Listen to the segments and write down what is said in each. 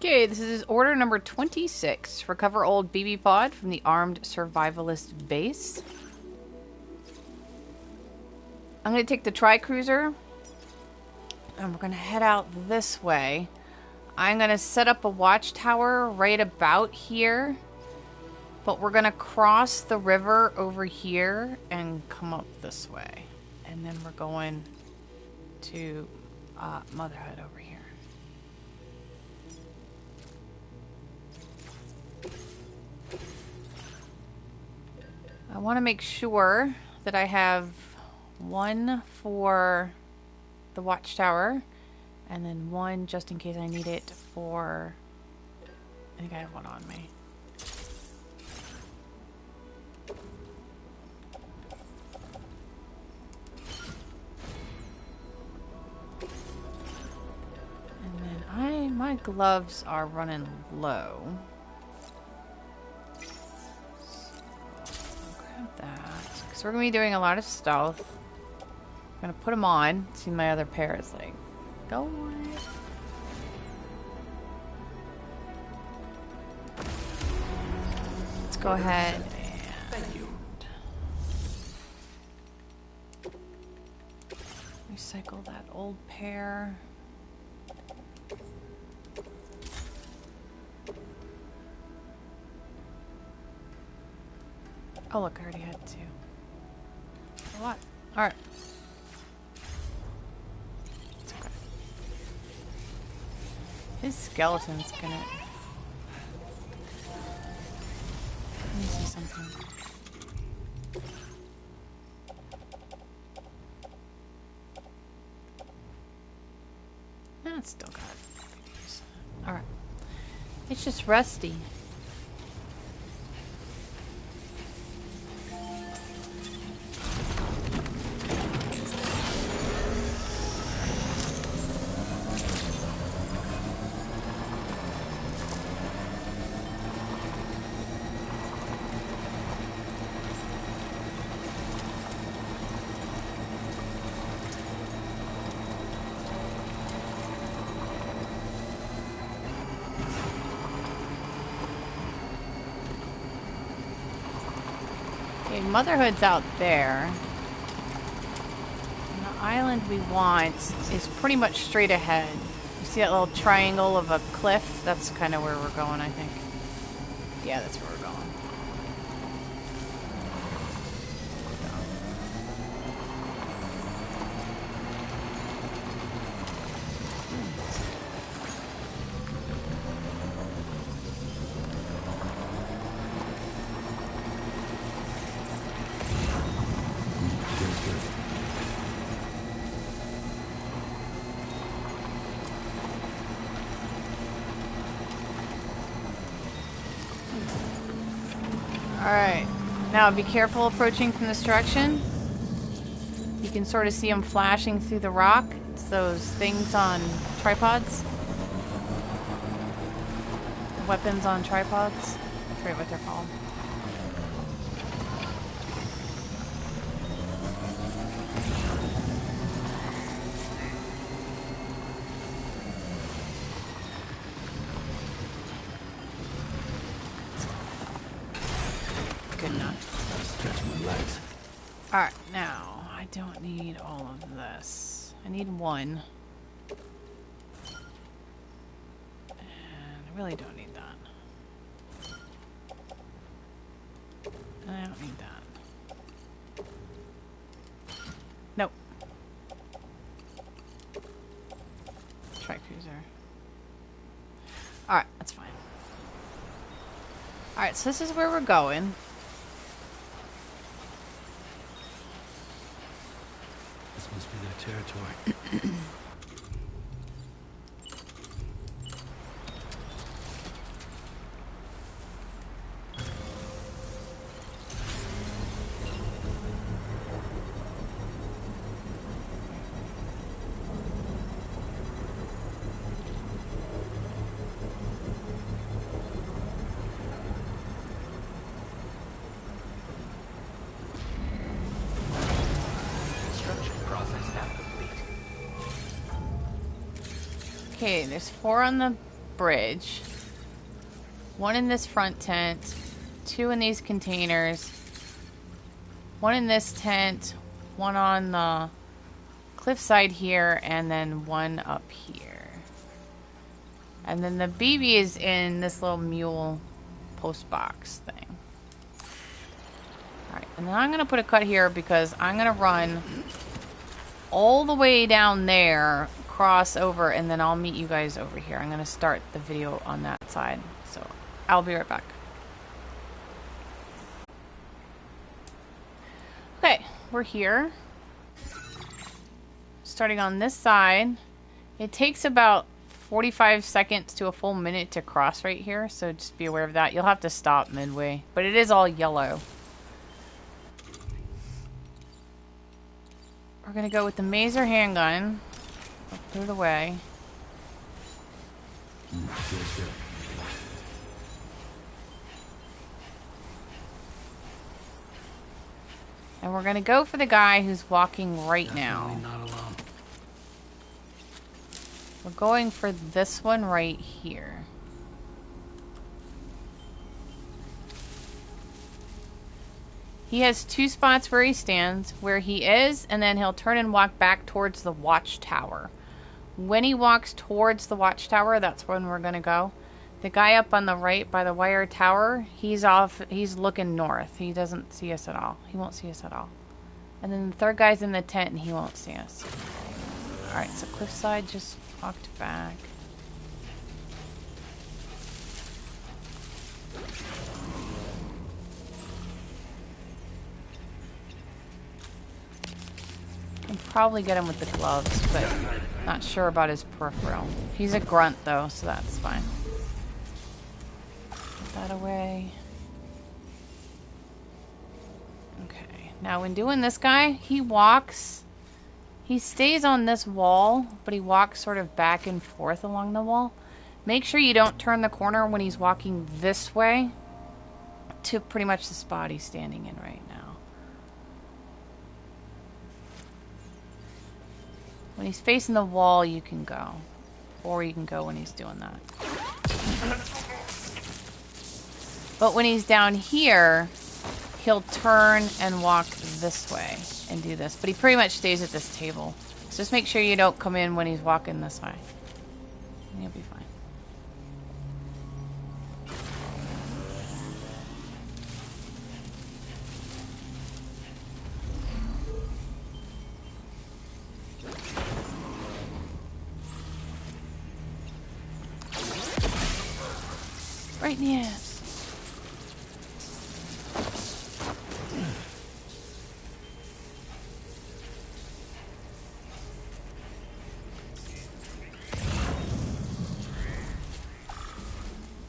Okay, this is order number 26. Recover old BB pod from the armed survivalist base. I'm going to take the tri-cruiser, and we're going to head out this way. I'm going to set up a watchtower right about here, but we're going to cross the river over here and come up this way. And then we're going to Motherhood over here. I want to make sure that I have one for the watchtower, and then one just in case I need it for... I think I have one on me. And then my gloves are running low. So we're going to be doing a lot of stealth. I'm going to put them on. See, my other pair is like, go on it. Let's go ahead and... Thank you. Recycle that old pair. Oh look, I already had two. A lot. Alright. It's okay. His skeleton's gonna... Let me see something. It's still got it. Alright. It's just rusty. Motherhood's out there. And the island we want is pretty much straight ahead. You see that little triangle of a cliff? That's kind of where we're going, I think. Yeah, that's where we're going. Alright, now be careful approaching from this direction. You can sort of see them flashing through the rock. It's those things on tripods. Weapons on tripods. I forget what they're called. Alright, now, I don't need all of this. I need one. And I really don't need that. And I don't need that. Nope. Tri-cruiser. Alright, that's fine. Alright, so this is where we're going. Must be their territory. Okay, there's 4 on the bridge, 1 in this front tent, 2 in these containers, 1 in this tent, 1 on the cliffside here, and then 1 up here. And then the BB is in this little mule post box thing. Alright, and then I'm going to put a cut here because I'm going to run all the way down there, cross over, and then I'll meet you guys over here. I'm going to start the video on that side. So I'll be right back. Okay, we're here. Starting on this side. It takes about 45 seconds to a full minute to cross right here, so just be aware of that. You'll have to stop midway, but it is all yellow. We're gonna go with the Mazer handgun. I'll put it away. And we're gonna go for the guy who's walking right now. Not alone. We're going for this one right here. He has 2 spots where he stands, where he is, and then he'll turn and walk back towards the watchtower. When he walks towards the watchtower, that's when we're gonna go. The guy up on the right by the wire tower, he's looking north. He doesn't see us at all. He won't see us at all. And then the third guy's in the tent and he won't see us. Alright, so Cliffside just walked back. Can probably get him with the gloves, but not sure about his peripheral. He's a grunt though, so that's fine. Put that away. Okay, now when doing this guy, he stays on this wall, but he walks sort of back and forth along the wall. Make sure you don't turn the corner when he's walking this way to pretty much the spot he's standing in right now. When he's facing the wall, you can go. Or you can go when he's doing that. But when he's down here, he'll turn and walk this way and do this. But he pretty much stays at this table. So just make sure you don't come in when he's walking this way. And you'll be fine. Right in the ass.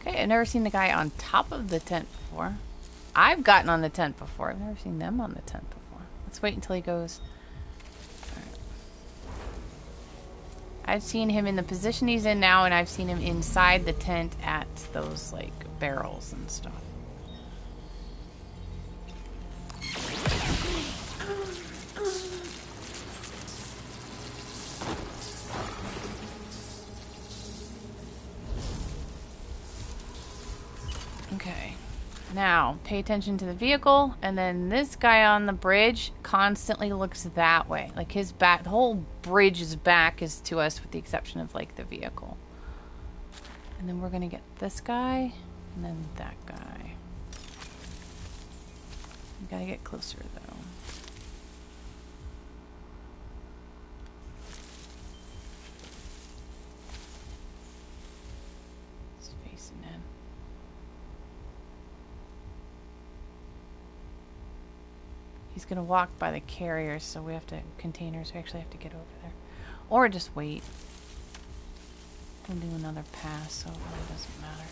Okay, I've never seen the guy on top of the tent before. I've gotten on the tent before. I've never seen them on the tent before. Let's wait until he goes. I've seen him in the position he's in now, and I've seen him inside the tent at those, like, barrels and stuff. Okay. Now, pay attention to the vehicle, and then this guy on the bridge constantly looks that way. Like his back, the whole bridge's back is to us with the exception of like the vehicle. And then we're gonna get this guy, and then that guy. We gotta get closer though. It's facing in. He's gonna walk by the carriers, so we have to containers. We actually have to get over there, or just wait. We'll do another pass, so it really doesn't matter.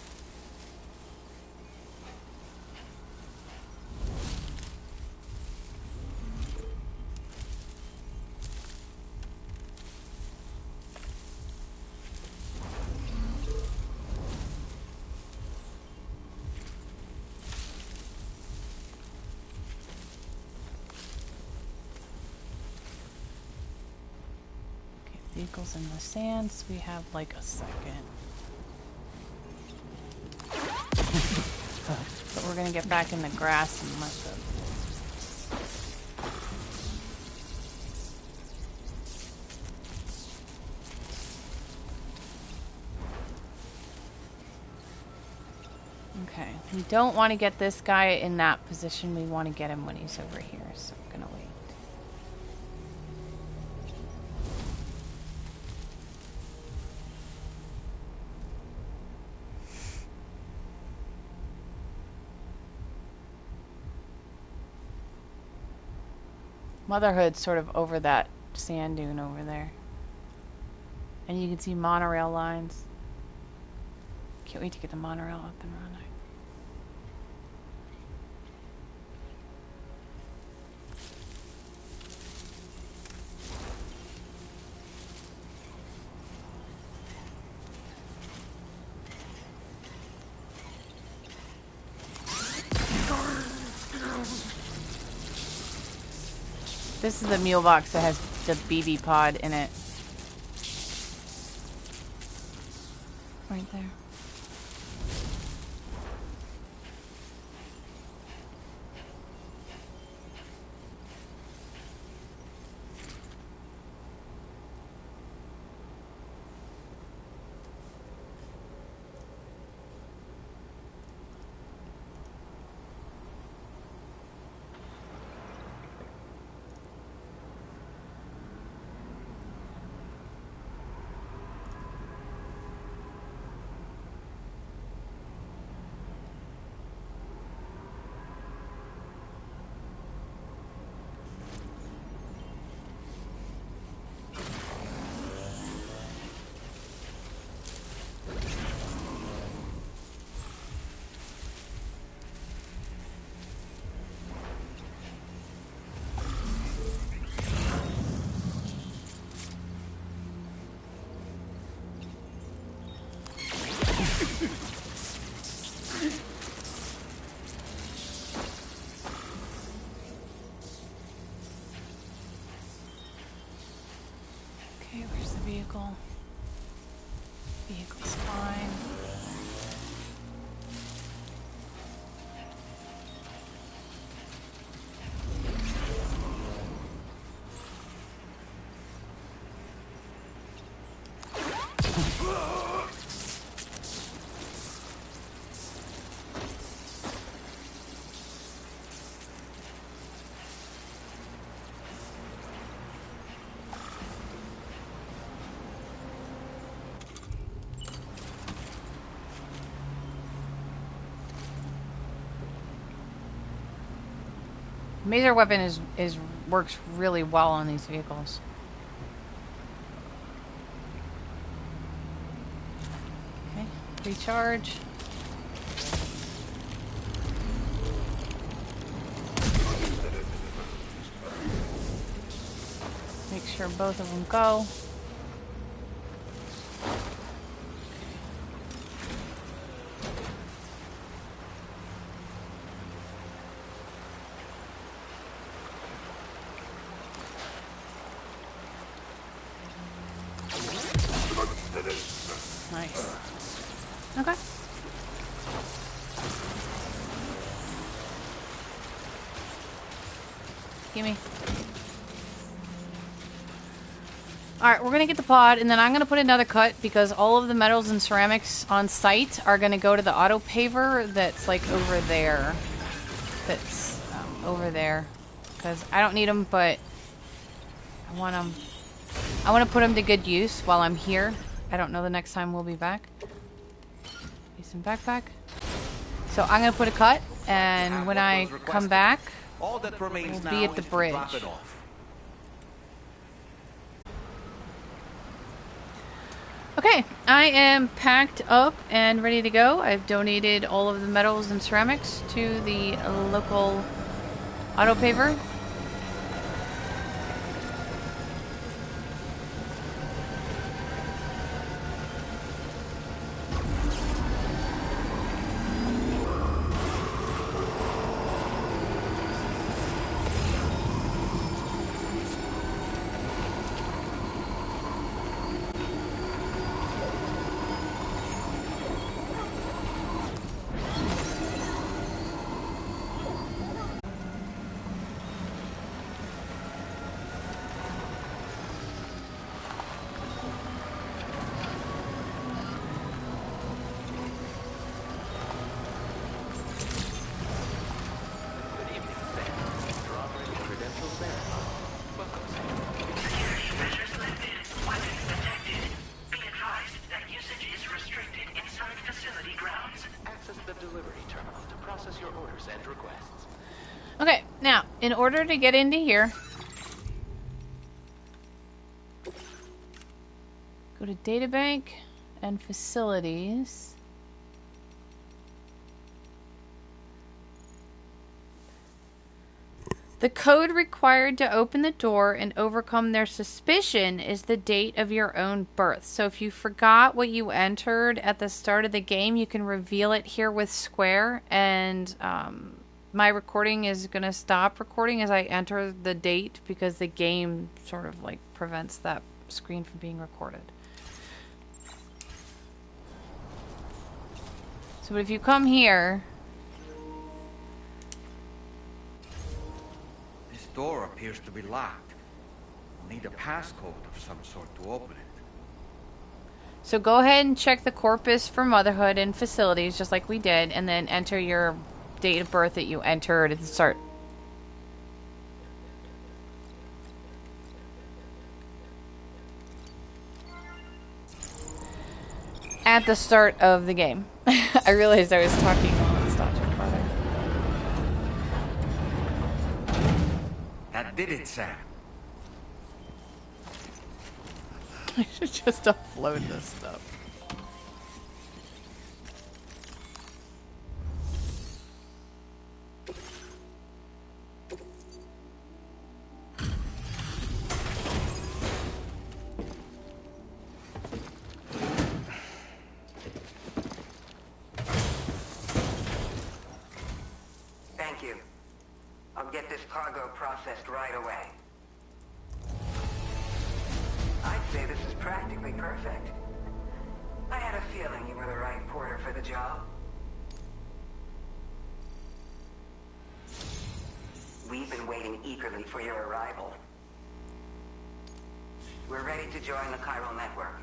Vehicles in the sand, so we have like a second. But we're gonna get back in the grass and mush it. Okay, we don't want to get this guy in that position. We want to get him when he's over here, so we're gonna wait. Motherhood's sort of over that sand dune over there. And you can see monorail lines. Can't wait to get the monorail up and running. This is the mule box that has the BB pod in it. Right there. Okay, where's the vehicle? Vehicle's fine. Maser weapon is works really well on these vehicles. Okay, recharge. Make sure both of them go. Nice. Okay. Gimme. Alright, we're gonna get the pod, and then I'm gonna put another cut because all of the metals and ceramics on site are gonna go to the auto paver that's like over there. That's over there. Because I don't need them, but I want them. I want to put them to good use while I'm here. I don't know the next time we'll be back. Some backpack. So I'm gonna put a cut, and when I come back, all that remains we'll be at the bridge. Okay, I am packed up and ready to go. I've donated all of the metals and ceramics to the local auto paver. Now, in order to get into here, go to Databank and Facilities. The code required to open the door and overcome their suspicion is the date of your own birth. So if you forgot what you entered at the start of the game, you can reveal it here with Square. And my recording is going to stop recording as I enter the date because the game sort of like prevents that screen from being recorded. So if you come here... This door appears to be locked. I'll need a passcode of some sort to open it. So go ahead and check the corpus for Motherhood and Facilities, just like we did, and then enter your date of birth that you entered at the start. At the start of the game. I realized I was talking while I stopped recording. That did it, Sam. I should just upload this stuff. Thank you. I'll get this cargo processed right away. I'd say this is practically perfect. I had a feeling you were the right porter for the job. We've been waiting eagerly for your arrival. We're ready to join the chiral network.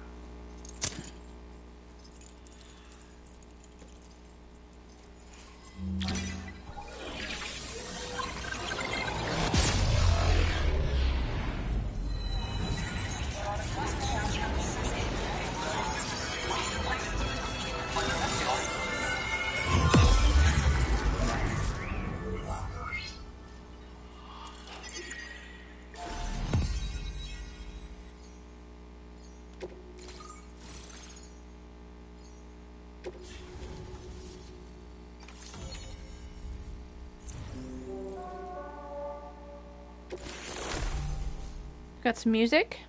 Got some music.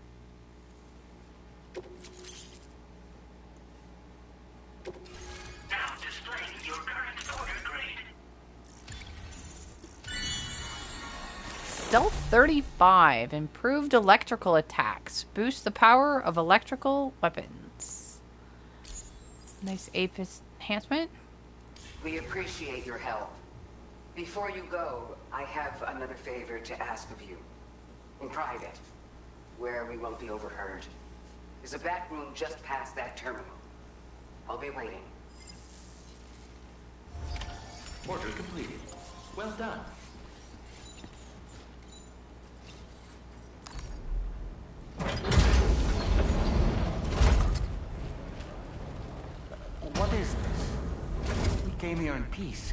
Now displaying your current order grade. Stealth 35. Improved electrical attacks. Boost the power of electrical weapons. Nice ape enhancement. We appreciate your help. Before you go, I have another favor to ask of you. In private, where we won't be overheard. There's a back room just past that terminal. I'll be waiting. Order completed. Well done. What is this? We came here in peace.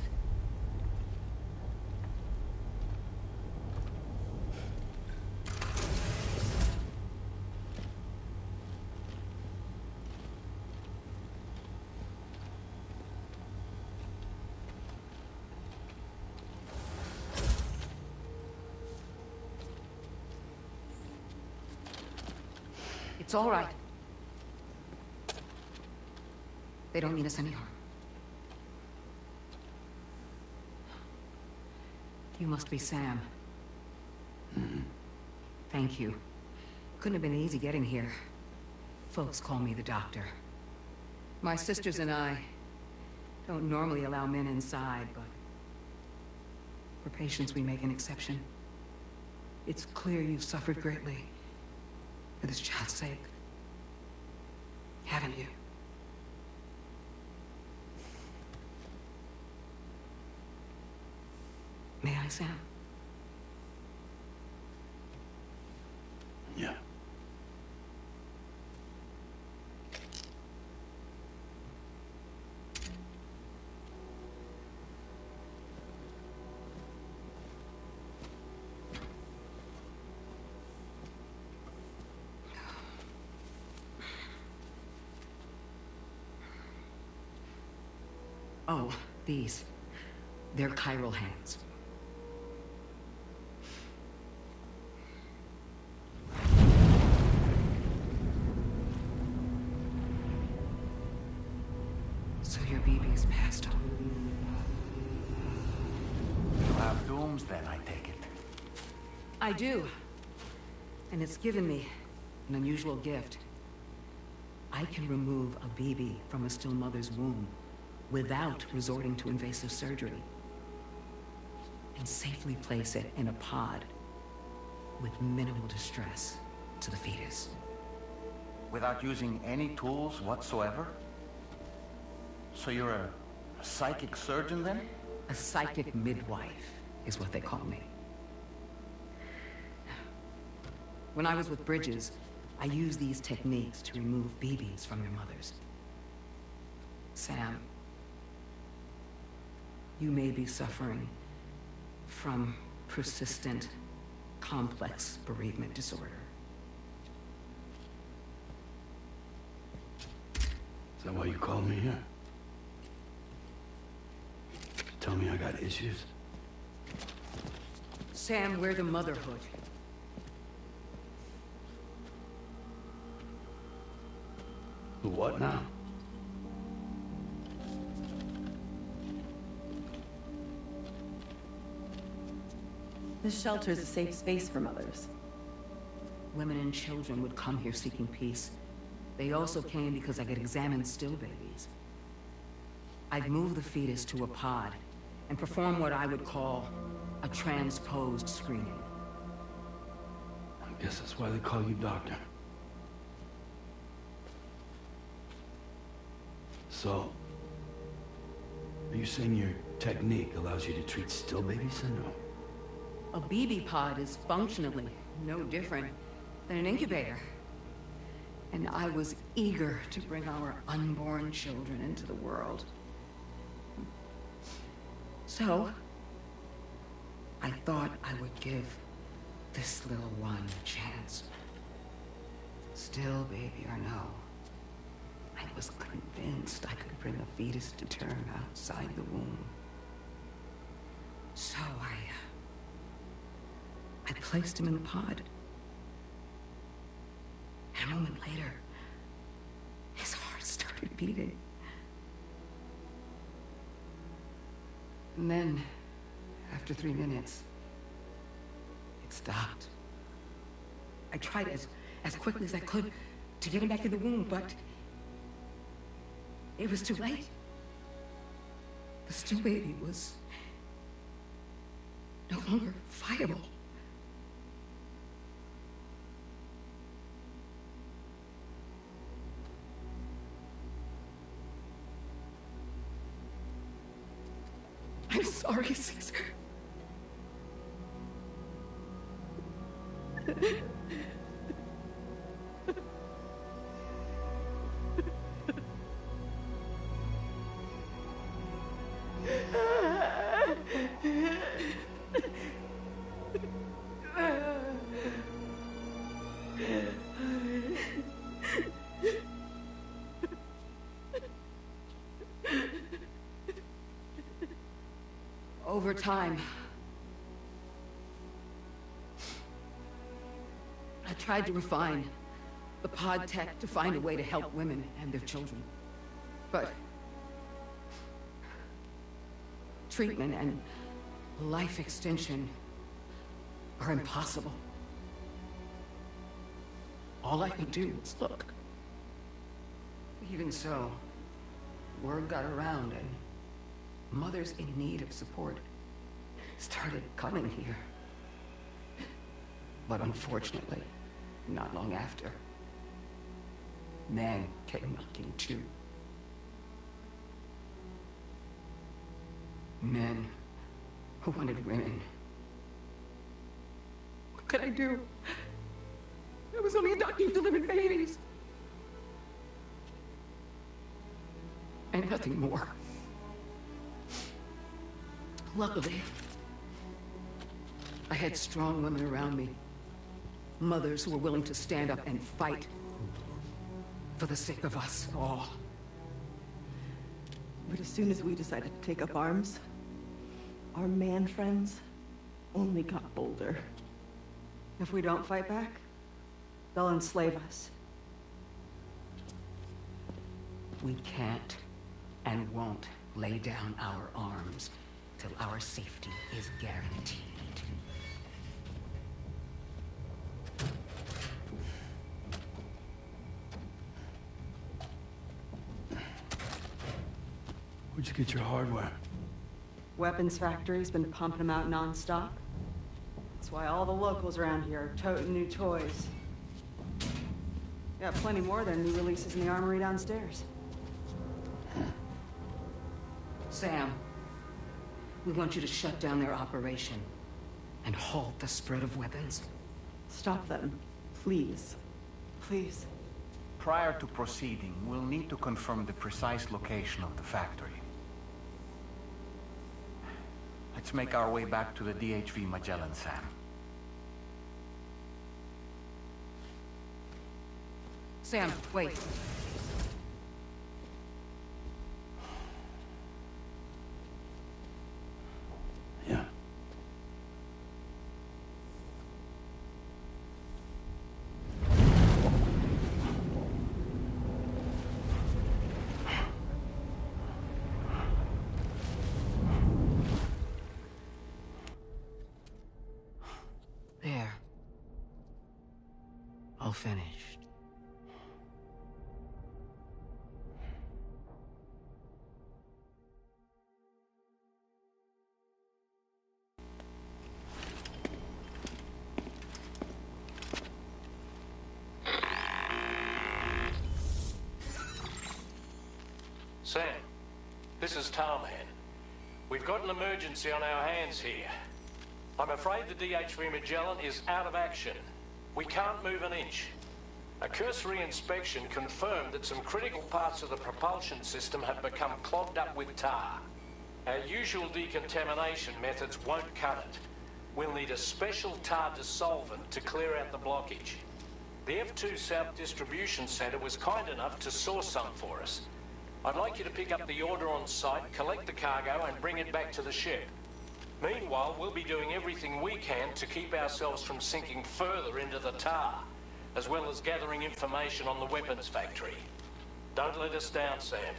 It's all right. They don't mean us any harm. You must be Sam. Thank you. Couldn't have been easy getting here. Folks call me the doctor. My sisters and I don't normally allow men inside, but for patients we make an exception. It's clear you've suffered greatly for this child's sake. Haven't you? May I, Sam? Yeah. Oh, these. They're chiral hands. So your BB's passed on. You have dooms then, I take it. I do. And it's given me an unusual gift. I can remove a BB from a still mother's womb without resorting to invasive surgery. And safely place it in a pod with minimal distress to the fetus. Without using any tools whatsoever? So you're a psychic surgeon then? A psychic midwife is what they call me. When I was with Bridges, I used these techniques to remove BBs from their mothers. Sam, you may be suffering from persistent, complex bereavement disorder. Is that why you called me here? Tell me I got issues? Sam, we're the Motherhood. The what now? This shelter is a safe space for mothers. Women and children would come here seeking peace. They also came because I could examine still babies. I'd move the fetus to a pod and perform what I would call a transposed screening. I guess that's why they call you doctor. So, are you saying your technique allows you to treat still baby syndrome? A BB pod is functionally no different than an incubator. And I was eager to bring our unborn children into the world. So, I thought I would give this little one a chance. Still baby or no, I was convinced I could bring a fetus to term outside the womb. So I placed him in the pod. And a moment later, his heart started beating. And then, after 3 minutes, it stopped. I tried as quickly as I could to get him back in the womb, but it was too late. The still baby was no longer viable. I'm sorry, Caesar. Over time, I tried to refine the pod tech to find a way to help women and their children. But treatment and life extension are impossible. All I could do was look. Even so, word got around and mothers in need of support started coming here. But unfortunately, not long after, men came knocking too. Men who wanted women. What could I do? I was only a doctor who delivered babies. And nothing more. Luckily, I had strong women around me. Mothers who were willing to stand up and fight for the sake of us all. But as soon as we decided to take up arms, our man friends only got bolder. If we don't fight back, they'll enslave us. We can't and won't lay down our arms till our safety is guaranteed. Where'd you get your hardware? Weapons factory's been pumping them out non-stop. That's why all the locals around here are toting new toys. Got plenty more than new releases in the armory downstairs. Sam, we want you to shut down their operation and halt the spread of weapons. Stop them, please. Please. Prior to proceeding, we'll need to confirm the precise location of the factory. Let's make our way back to the DHV Magellan, Sam. Sam, wait. Yeah. There. All finished. Sam, this is Tarman. We've got an emergency on our hands here. I'm afraid the DHV Magellan is out of action. We can't move an inch. A cursory inspection confirmed that some critical parts of the propulsion system have become clogged up with tar. Our usual decontamination methods won't cut it. We'll need a special tar dissolvent to clear out the blockage. The F2 South Distribution Centre was kind enough to source some for us. I'd like you to pick up the order on site, collect the cargo and bring it back to the ship. Meanwhile, we'll be doing everything we can to keep ourselves from sinking further into the tar, as well as gathering information on the weapons factory. Don't let us down, Sam.